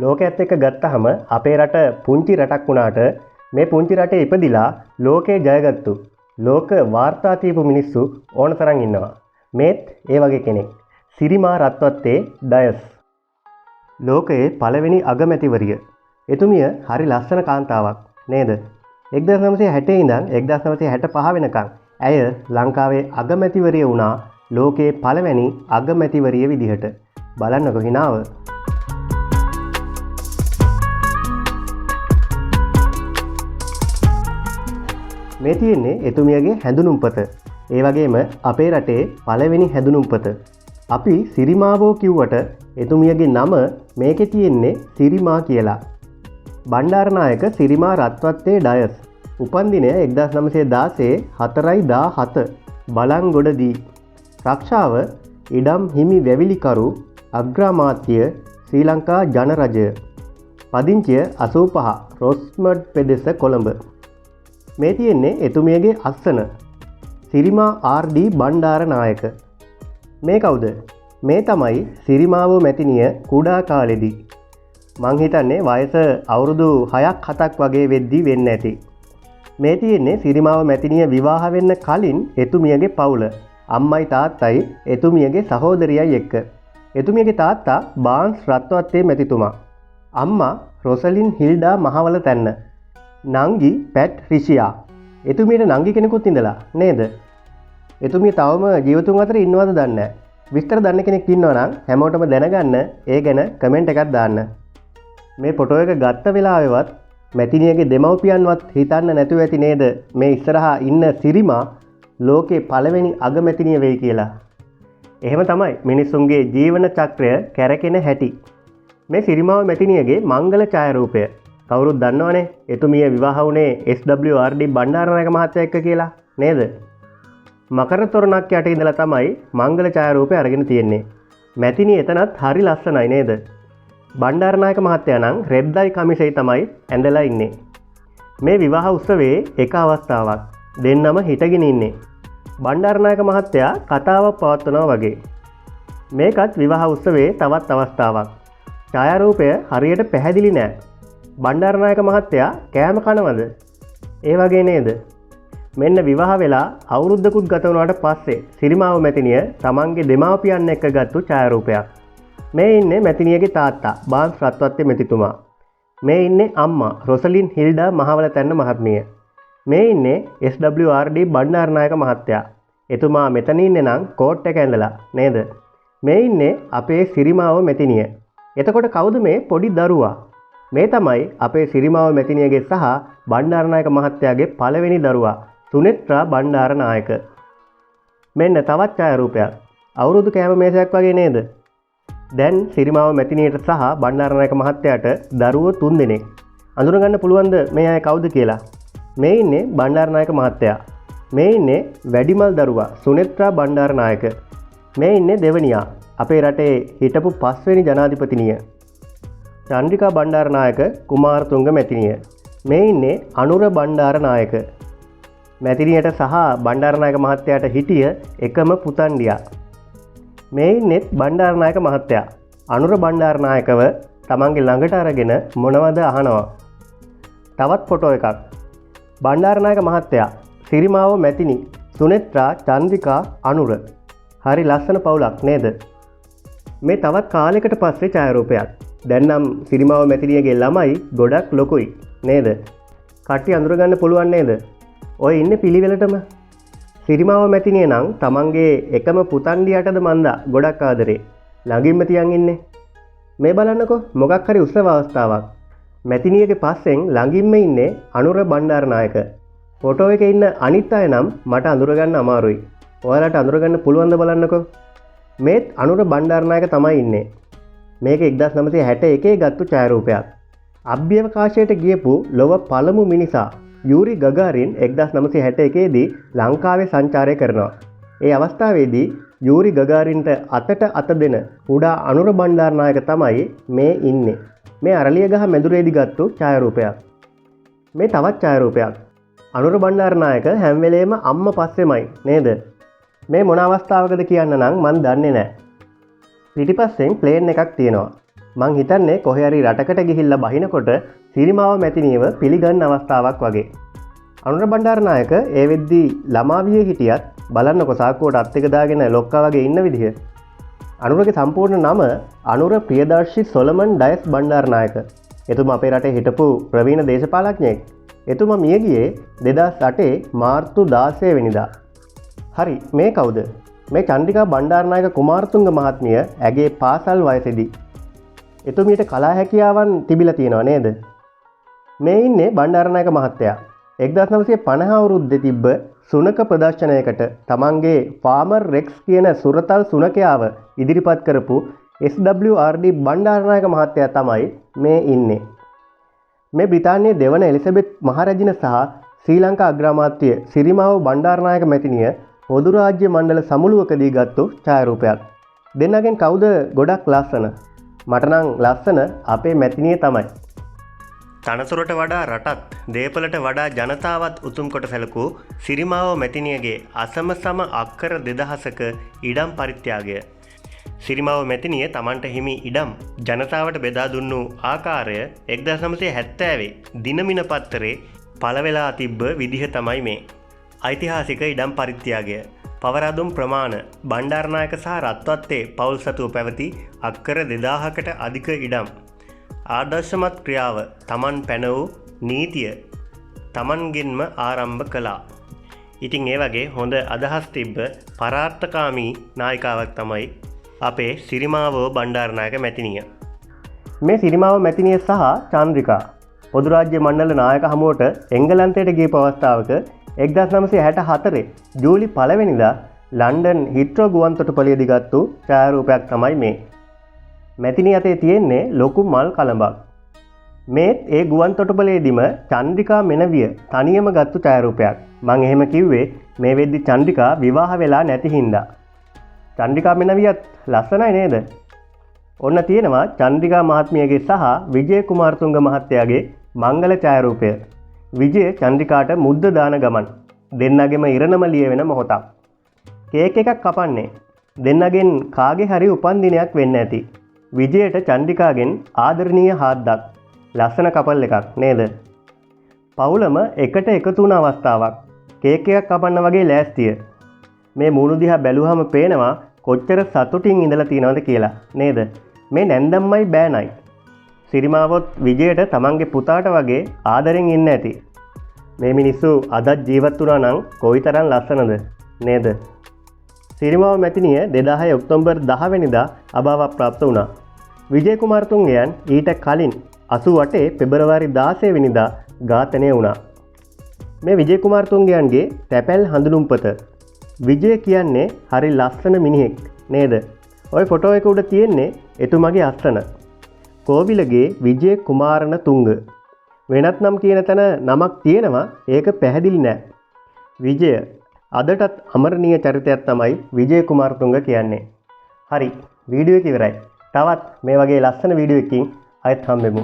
ලෝකයේත් එක්ක ගත්තහම අපේ රට පුංචි රටක් වුණාට මේ පුංචි රටේ ඉපදිලා ලෝකේ ජයගත්තු ලෝක වාර්තා තියපු මිනිස්සු ඕන තරම් ඉන්නවා. මේත් ඒ වගේ කෙනෙක්. සිරිමා රත්වත්තේ ඩයස්. ලෝකයේ පළවෙනි අගමැතිවරිය. එතුමිය හරි ලස්සන කාන්තාවක් නේද? 1960 ඉඳන් 1965 වෙනකන් ඇය ලංකාවේ අගමැතිවරිය වුණා ලෝකයේ පළවෙනි අගමැතිවරිය විදිහට. බලන්නකො හිනාව. මේ තියෙන්නේ එතුමියගේ හැඳුනුම්පත. ඒ වගේම අපේ රටේ පළවෙනි හැඳුනුම්පත. අපි සිරිමාවෝ කිව්වට එතුමියගේ නම මේකේ තියෙන්නේ සිරිමා කියලා. බණ්ඩාරනායක සිරිමා රත්වත්තේ ඩයස්. උපන්දිනය 1916 4/17 බලංගොඩදී. රක්ෂාව ඉඩම් හිමි වැවිලිකරු අග්‍රාමාත්‍ය ශ්‍රී ලංකා ජනරජය. පදිංචිය 85 රොස්මඩ් පෙදෙස කොළඹ. මේ තියෙන්නේ එතුමියගේ අස්සන සිරිමා ආර්.ඩී. බණ්ඩාරනායක. මේ කවුද? මේ තමයි සිරිමාවෝ මැතිනිය කුඩා කාලෙදී. මං හිතන්නේ වයස අවුරුදු 6ක් 7ක් වගේ වෙද්දී වෙන්න ඇති. මේ තියෙන්නේ සිරිමාවෝ මැතිනිය විවාහ වෙන්න කලින් එතුමියගේ පවුල. අම්මයි තාත්තයි එතුමියගේ සහෝදරියයි එක්ක. එතුමියගේ තාත්තා බාන්ස් රත්වත්තේ මැතිතුමා. අම්මා රොසලින් හිල්ඩා මහවල තැන්න. නංගි පැට් රිෂියා. එතුමියට නංගි කෙනෙකුත් ඉඳලා නේද? එතුමිය තවම ජීවතුන් අතර ඉන්නවද දන්නේ නැහැ. විස්තර දන්න කෙනෙක් ඉන්නවා නම් හැමෝටම දැනගන්න ඒ ගැන කමෙන්ට් එකක් දාන්න. මේ ෆොටෝ එක ගත්ත වෙලාවෙවත් මැතිනියගේ දෙමව්පියන්වත් හිතන්න නැතුව ඇති නේද මේ ඉස්සරහා ඉන්න සිරිමා ලෝකේ පළවෙනි අගමැතිනිය වෙයි කියලා. එහෙම තමයි මිනිස්සුන්ගේ ජීවන චක්‍රය කැරකෙන හැටි. මේ සිරිමාව මැතිනියගේ මංගල ඡායාරූපය කවුරුත් දන්නවනේ එතුමිය විවාහ වුණේ SWRD බණ්ඩාරනායක මහත්තයා එක්ක කියලා නේද? මකර තොරණක් යට ඉඳලා තමයි මංගල ඡායාරූපය අරගෙන තියෙන්නේ. මැතිනිය එතනත් හරි ලස්සනයි නේද? බණ්ඩාරනායක මහත්තයා නම් රෙද්දයි කමිසෙයි තමයි ඇඳලා ඉන්නේ. මේ විවාහ උත්සවයේ එක අවස්ථාවක් දෙන්නම හිටගෙන ඉන්නේ. බණ්ඩාරනායක මහත්තයා කතාවක් පවත්වනවා වගේ. මේකත් විවාහ උත්සවයේ තවත් අවස්ථාවක්. ඡායාරූපය හරියට පැහැදිලි නෑ. බණ්ඩාරනායක මහත්තයා කෑම කනවද? ඒ වගේ නේද? මෙන්න විවාහ වෙලා අවුරුද්දකුත් ගත වුණාට පස්සේ සිරිමාව මැතිනිය තමන්ගේ දෙමාපියන් එක්ක ගත්තු ඡායාරූපයක්. මේ ඉන්නේ මැතිනියගේ තාත්තා බාන්ස් රත්වත්තේ මැතිතුමා. මේ ඉන්නේ අම්මා රොසලින් හිල්ඩා මහවල තැන්න මහත්මිය. මේ ඉන්නේ SWRD බණ්ඩාරනායක මහත්තයා. එතුමා මෙතන ඉන්නේ නම් කෝට් එක ඇඳලා නේද? මේ ඉන්නේ අපේ සිරිමාව මැතිනිය. එතකොට කවුද මේ පොඩි දරුවා? මේ තමයි අපේ සිරිමාව මැතිනියගේ සහ බණ්ඩාරනායක මහත්තයාගේ පළවෙනි දරුවා සුනෙත්‍රා බණ්ඩාරනායක. මෙන්න තවත් ඡායාරූපයක්. අවුරුදු කෑම මේසයක් වගේ නේද? දැන් සිරිමාව මැතිනියට සහ බණ්ඩාරනායක මහත්තයාට දරුවෝ 3 දෙනෙක්. අඳුරගන්න පුළුවන්ද මේ අය කවුද කියලා? මේ ඉන්නේ බණ්ඩාරනායක මහත්තයා. මේ ඉන්නේ වැඩිමල් දරුවා සුනෙත්‍රා බණ්ඩාරනායක. මේ ඉන්නේ දෙවනියා අපේ රටේ හිටපු 5 වෙනි ජනාධිපතිනිය චන්ද්‍රිකා බණ්ඩාරනායක කුමාරතුංග මැතිනිය. මේ ඉන්නේ අනුර බණ්ඩාරනායක. මැතිනියට සහ බණ්ඩාරනායක මහත්තයාට හිටිය එකම පුතණ්ඩියා. මේ ඉන්නෙත් බණ්ඩාරනායක මහත්තයා. අනුර බණ්ඩාරනායකව තමන්ගේ ළඟට අරගෙන මොනවද අහනවා. තවත් ෆොටෝ එකක්. බණ්ඩාරනායක මහත්තයා, සිරිමාව මැතිනි, සුනෙත්‍රා, චන්ද්‍රිකා, අනුර. හරි ලස්සන පවුලක් නේද? මේ තවත් කාලයකට පස්සේ ඡායාරූපයක්. දැන් නම් සිරිමාව මැතිනියගේ ළමයි ගොඩක් ලොකුයි නේද? කට්ටිය අඳුරගන්න පුළුවන් නේද? ඔය ඉන්නේ පිළිවෙලටම. සිරිමාව මැතිනිය නම් තමන්ගේ එකම පුතණ්ඩියටද මන්දා ගොඩක් ආදරේ. ළඟින්ම තියන් ඉන්නේ. මේ බලන්නකෝ මොකක් හරි උත්සව අවස්ථාවක්. මැතිනියගේ පස්සෙන් ළඟින්ම ඉන්නේ අනුර බණ්ඩාරනායක. ෆොටෝ එකේ ඉන්න අනිත් අය නම් මට අඳුරගන්න අමාරුයි. ඔයාලට අඳුරගන්න පුළුවන්ද බලන්නකෝ. මේත් අනුර බණ්ඩාරනායක තමයි ඉන්නේ. මේක 1961 ගත්තු ඡායාරූපයක්. අභ්‍යවකාශයට ගියපු ලොව පළමු මිනිසා යූරි ගගාරින් 1961 දී ලංකාවේ සංචාරය කරනවා. ඒ අවස්ථාවේදී යූරි ගගාරින්ට අතට අත දෙන කුඩා අනුර බණ්ඩාරනායක තමයි මේ ඉන්නේ. මේ අරලියගහ මැදුරේදී ගත්තු ඡායාරූපයක්. මේ තවත් ඡායාරූපයක්. අනුර බණ්ඩාරනායක හැම වෙලේම අම්මා පස්සෙමයි නේද? මේ මොන අවස්ථාවකද කියන්න නම් මන් දන්නේ නැහැ. පිටිපස්සෙන් ප්ලේන් එකක් තියෙනවා. මං හිතන්නේ කොහේ හරි රටකට ගිහිල්ලා බහිනකොට සිරිමාව මැතිනියව පිළිගන්න අවස්ථාවක් වගේ. අනුර බණ්ඩාරනායක ඒ වෙද්දී ළමාවියේ හිටියත් බලන්නකො සාක්කුවට අත් එක දාගෙන ලොක්කා වගේ ඉන්න විදිහ. අනුරගේ සම්පූර්ණ නම අනුර ප්‍රියදර්ශි සොලමන් ඩයස් බණ්ඩාරනායක. එතුමා අපේ රටේ හිටපු ප්‍රවීණ දේශපාලඥයෙක්. එතුමා මිය ගියේ 2008 මාර්තු 16 වෙනිදා. හරි, මේ කවුද? මේ චන්ද්‍රිකා බණ්ඩාරනායක කුමාරතුංග මහත්මිය ඇගේ පාසල් වයසේදී. එතුමියට කලා හැකියාවන් තිබිලා තියෙනවා නේද? මේ ඉන්නේ බණ්ඩාරනායක මහත්තයා. 1950 අවුරුද්දේ තිබ්බ සුනක ප්‍රදර්ශනයකට තමන්ගේ ෆාමර් රෙක්ස් කියන සුරතල් සුනකයාව ඉදිරිපත් කරපු SWRD බණ්ඩාරනායක මහත්තයා තමයි මේ ඉන්නේ. මේ බ්‍රිතාන්‍යයේ දෙවන එලිසබෙත් මහරැජින සහ ශ්‍රී ලංකා අග්‍රාමාත්‍ය සිරිමාව බණ්ඩාරනායක මැතිනිය පොදු රාජ්‍ය මණ්ඩල සමුළුවකදී ගත්තු ඡායාරූපයක්. දෙන්නගෙන් කවුද ගොඩක් ලස්සන? මට නම් ලස්සන අපේ මැතිනිය තමයි. තනතුරට වඩා රටත් දේපලට වඩා ජනතාවත් උතුම් කොට සැලකූ සිරිමාව මැතිනියගේ අසම සම අක්කර 2000ක ඉඩම් පරිත්‍යාගය. සිරිමාව මැතිනිය තමන්ට හිමි ඉඩම් ජනතාවට බෙදා දුන්නු ආකාරය 1970 දිනමින පත්තරේ පළවෙලා තිබ්බ විදිහ තමයි මේ. ඓතිහාසික ඉඩම් පරිත්‍යාගය. පවරාදුම් ප්‍රමාණ බණ්ඩාරනායක සහ රත්වත්තේ පවුල් සතුව පැවති අක්කර 2000කට අධික ඉඩම්. ආදර්ශමත් ක්‍රියාව තමන් පැන වූ නීතිය තමන්ගෙන්ම ආරම්භ කළා. ඉතින් ඒ වගේ හොඳ අදහස් තිබ්බ පරාර්ථකාමී නායිකාවක් තමයි අපේ සිරිමාවෝ බණ්ඩාරනායක මැතිනිය. මේ සිරිමාව මැතිනිය සහ චන්ද්‍රිකා පොදු රාජ්‍ය මණ්ඩල නායක හමුවට එංගලන්තයට ගිය අවස්ථාවක 1964 ජූලි 1 වෙනිදා ලන්ඩන් හිත්‍රෝ ගුවන්තොටුපළේදී ගත්තු ඡායාරූපයක් තමයි මේ. මැතිනිය අතේ තියෙන්නේ ලොකු මල් කලඹක්. මේත් ඒ ගුවන්තොටුපළේදීම චන්ද්‍රිකා මෙනවිය තනියම ගත්තු ඡායාරූපයක්. මං එහෙම කිව්වේ මේ වෙද්දි චන්ද්‍රිකා විවාහ වෙලා නැති හින්දා. චන්ද්‍රිකා මෙනවියත් ලස්සනයි නේද? ඔන්න තියෙනවා චන්ද්‍රිකා මහත්මියගේ සහ විජය කුමාරතුංග මහත්තයාගේ මංගල ඡායාරූපය. විජය චන්ද්‍රිකාට මුද්ද දාන ගමන්. දෙන්නගෙම ඉරණම ලියවෙන මොහොතක්. කේක් එකක් කපන්නේ. දෙන්නගෙන් කාගේ හරි උපන්දිනයක් වෙන්න ඇති. විජයට චන්ද්‍රිකාගෙන් ආදරණීය හාද්දක්. ලස්සන කපල් එකක් නේද? පවුලම එකට එකතු වුණ අවස්ථාවක්. කේක් එකක් කපන්න වගේ ලෑස්තිය. මේ මූණු දිහා බැලුවහම පේනවා කොච්චර සතුටින් ඉඳලා තියෙනවද කියලා නේද? මේ නැන්දම්මයි බෑනයි. සිරිමාවොත් විජයට තමන්ගේ පුතාට වගේ ආදරෙන් ඉන්න ඇති. මේ මිනිස්සු අදත් ජීවත් වුණා නම් කොයිතරම් ලස්සනද නේද? සිරිමාව මැතිනිය 2006 ඔක්තෝබර් 10 වෙනිදා අභාව ප්‍රාප්ත වුණා. විජය කුමාරතුංගයන් ඊට කලින් 88 පෙබරවාරි 16 වෙනිදා ඝාතනය වුණා. මේ විජය කුමාරතුංගයන්ගේ තැපැල් හඳුනුම්පත. විජය කියන්නේ හරි ලස්සන මිනිහෙක් නේද? ඔය ෆොටෝ එක උඩ තියෙන්නේ එතුමගේ අස්තන. කෝවිලගේ විජය කුමාරණ තුංග. වෙනත් නම් කියන තැන නමක් තියෙනවා, ඒක පැහැදිලි නෑ. විජය අදටත් අමරණීය චරිතයක් තමයි විජය කුමාරතුංග කියන්නේ. හරි, වීඩියෝ එක ඉවරයි. තවත් මේ වගේ ලස්සන වීඩියෝ එකකින් ආයෙත් හම්බෙමු.